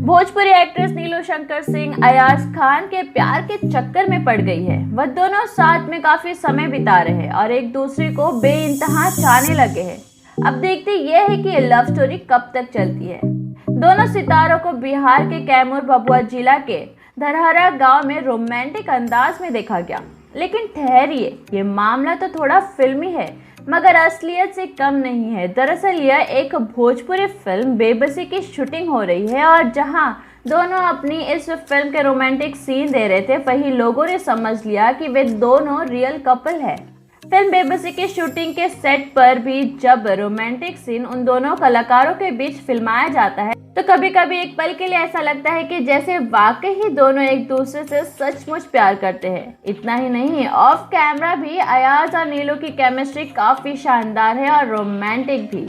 Bhojpuri actress नीलू शंकर सिंह अयाज खान के प्यार के चक्कर में पड़ गई है। वह दोनों साथ में काफी समय बिता रहे हैं और एक दूसरे को बेइंतहा चाहने लगे हैं। अब देखते यह है कि ये लव स्टोरी कब तक चलती है। दोनों सितारों को बिहार के कैमूर भभुआ जिला के धरहरा गांव में रोमांटिक अंदाज में देखा गया। लेकिन ठहरिए, ये मामला तो थोड़ा फिल्मी है मगर असलियत से कम नहीं है। दरअसल यह एक भोजपुरी फिल्म बेबसी की शूटिंग हो रही है और जहां दोनों अपनी इस फिल्म के रोमांटिक सीन दे रहे थे, वही लोगों ने समझ लिया कि वे दोनों रियल कपल है। फिल्म बेबसी की शूटिंग के सेट पर भी जब रोमांटिक सीन उन दोनों कलाकारों के बीच फिल्माया जाता है तो कभी कभी एक पल के लिए ऐसा लगता है कि जैसे वाकई ही दोनों एक दूसरे से सचमुच प्यार करते हैं। इतना ही नहीं, ऑफ कैमरा भी अयाज और नीलू की केमिस्ट्री काफी शानदार है और रोमांटिक भी।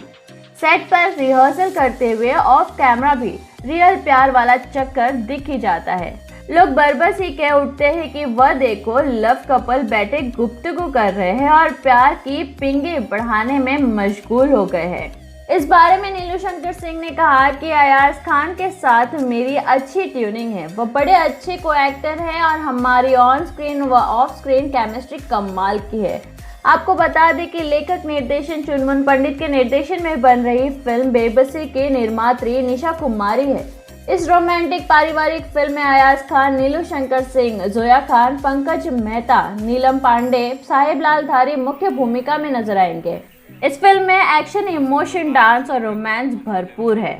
सेट पर रिहर्सल करते हुए ऑफ कैमरा भी रियल प्यार वाला चक्कर दिख ही जाता है। लोग बरबस ही कह उठते हैं कि वह देखो, लव कपल बैठे गुफ्तगू कर रहे हैं और प्यार की पिंगे बढ़ाने में मशगूल हो गए हैं। इस बारे में नीलू शंकर सिंह ने कहा कि अयाज खान के साथ मेरी अच्छी ट्यूनिंग है, वह बड़े अच्छे को एक्टर हैं और हमारी ऑन स्क्रीन व ऑफ स्क्रीन केमिस्ट्री कमाल की है। आपको बता दें कि लेखक निर्देशन चुनमुन पंडित के निर्देशन में बन रही फिल्म बेबसी की निर्मात्री निशा कुमारी है। इस रोमांटिक पारिवारिक फिल्म में अयाज खान, नीलू शंकर सिंह, जोया खान, पंकज मेहता, नीलम पांडे, साहिब लाल धारी मुख्य भूमिका में नजर आएंगे। इस फिल्म में एक्शन, इमोशन, डांस और रोमांस भरपूर है।